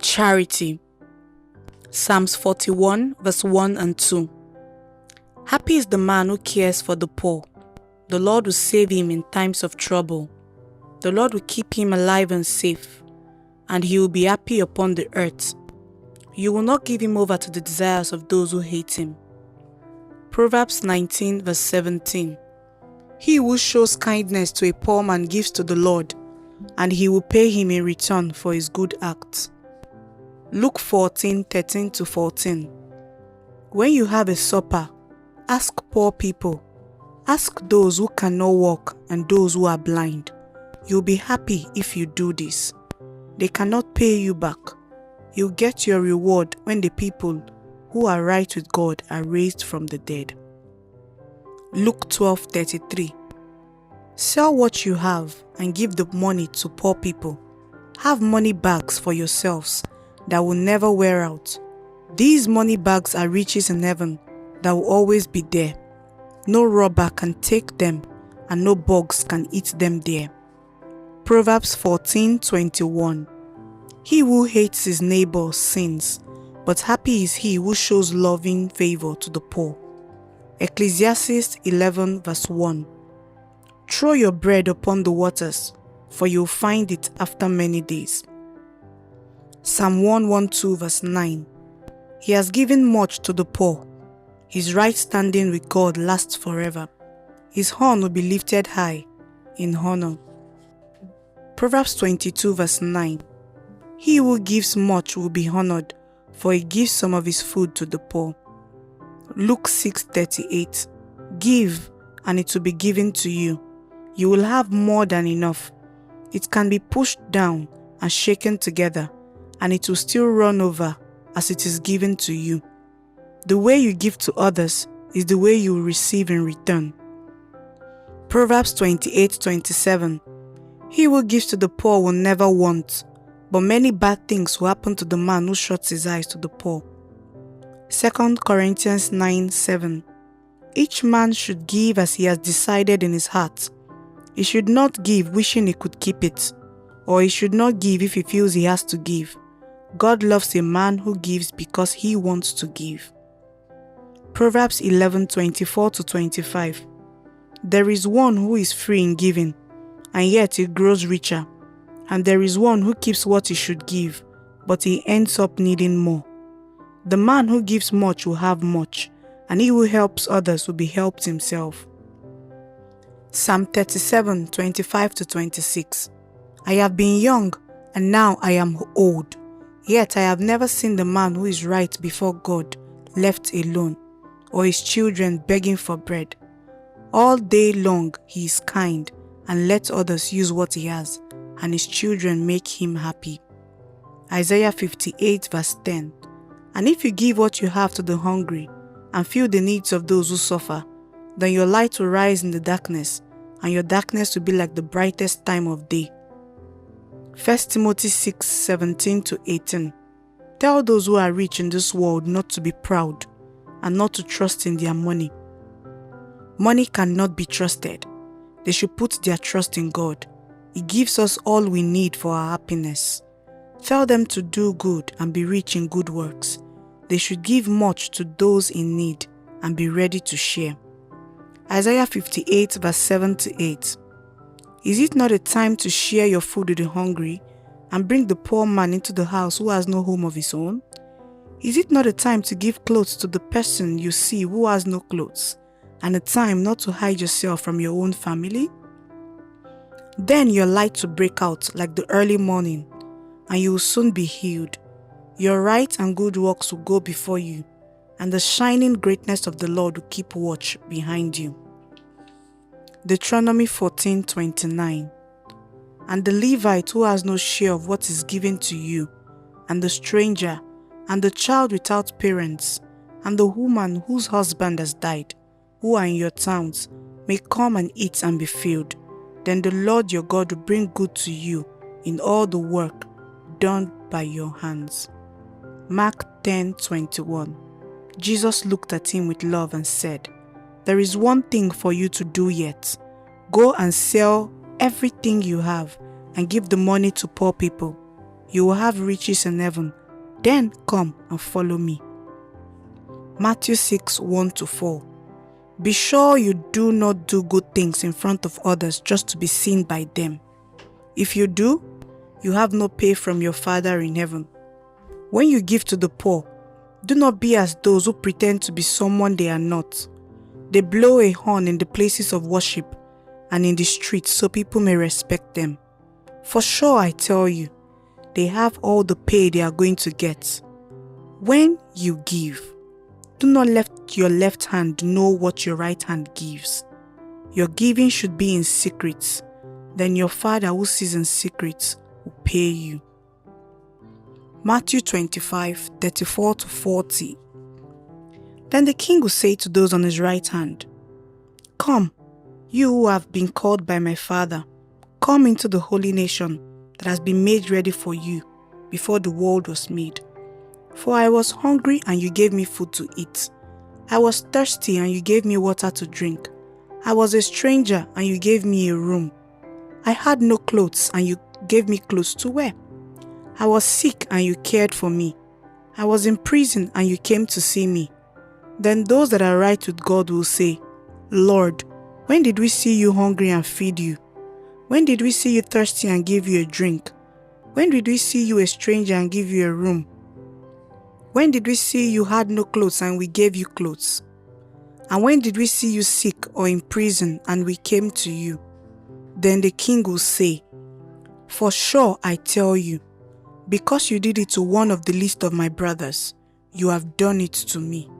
Charity. Psalms 41 verse 1 and 2. Happy is the man who cares for the poor. The Lord will save him in times of trouble. The Lord will keep him alive and safe, and he will be happy upon the earth. You will not give him over to the desires of those who hate him. Proverbs 19 verse 17. He who shows kindness to a poor man gives to the Lord, and he will pay him in return for his good acts. Luke 14:13-14. When you have a supper, ask poor people, ask those who cannot walk and those who are blind. You'll be happy if you do this. They cannot pay you back. You'll get your reward when the people who are right with God are raised from the dead. Luke 12:33. Sell what you have and give the money to poor people. Have money bags for yourselves that will never wear out. These money bags are riches in heaven that will always be there. No robber can take them, and no bugs can eat them there. Proverbs 14:21. He who hates his neighbor sins, but happy is he who shows loving favor to the poor. Ecclesiastes 11 verse 1. Throw your bread upon the waters, for you'll find it after many days. Psalm 112 verse 9. He has given much to the poor. His right standing with God lasts forever. His horn will be lifted high in honor. Proverbs 22 verse 9. He who gives much will be honored, for he gives some of his food to the poor. Luke 6:38. Give, and it will be given to you. You will have more than enough. It can be pushed down and shaken together, and it will still run over as it is given to you. The way you give to others is the way you will receive in return. Proverbs 28:27. He who gives to the poor will never want, but many bad things will happen to the man who shuts his eyes to the poor. 2 Corinthians 9:7. Each man should give as he has decided in his heart. He should not give wishing he could keep it, or he should not give if he feels he has to give. God loves a man who gives because he wants to give. Proverbs 11:24-25. There is one who is free in giving, and yet he grows richer. And there is one who keeps what he should give, but he ends up needing more. The man who gives much will have much, and he who helps others will be helped himself. Psalm 37:25-26. I have been young, and now I am old. Yet I have never seen the man who is right before God left alone, or his children begging for bread. All day long he is kind, and lets others use what he has, and his children make him happy. Isaiah 58 verse 10. And if you give what you have to the hungry, and fill the needs of those who suffer, then your light will rise in the darkness, and your darkness will be like the brightest time of day. 1 Timothy 6:17-18. Tell those who are rich in this world not to be proud, and not to trust in their money. Money cannot be trusted. They should put their trust in God. He gives us all we need for our happiness. Tell them to do good and be rich in good works. They should give much to those in need and be ready to share. Isaiah 58 verse 7-8. Is it not a time to share your food with the hungry and bring the poor man into the house who has no home of his own? Is it not a time to give clothes to the person you see who has no clothes, and a time not to hide yourself from your own family? Then your light will break out like the early morning, and you will soon be healed. Your right and good works will go before you, and the shining greatness of the Lord will keep watch behind you. Deuteronomy 14:29. And the Levite who has no share of what is given to you, and the stranger, and the child without parents, and the woman whose husband has died, who are in your towns, may come and eat and be filled. Then the Lord your God will bring good to you in all the work done by your hands. Mark 10:21. Jesus looked at him with love and said, There is one thing for you to do yet. Go and sell everything you have and give the money to poor people. you will have riches in heaven. Then come and follow me. Matthew 6:1-4. Be sure you do not do good things in front of others just to be seen by them. If you do, you have no pay from your Father in heaven. When you give to the poor, do not be as those who pretend to be someone they are not. They blow a horn in the places of worship and in the streets so people may respect them. For sure, I tell you, they have all the pay they are going to get. When you give, do not let your left hand know what your right hand gives. Your giving should be in secret. Then your Father who sees in secret will pay you. Matthew 25:34-40. Then the king will say to those on his right hand, Come, you who have been called by my Father, come into the holy nation that has been made ready for you before the world was made. For I was hungry and you gave me food to eat. I was thirsty and you gave me water to drink. I was a stranger and you gave me a room. I had no clothes and you gave me clothes to wear. I was sick and you cared for me. I was in prison and you came to see me. Then those that are right with God will say, Lord, when did we see you hungry and feed you? When did we see you thirsty and give you a drink? When did we see you a stranger and give you a room? When did we see you had no clothes and we gave you clothes? And when did we see you sick or in prison and we came to you? Then the king will say, For sure I tell you, because you did it to one of the least of my brothers, you have done it to me.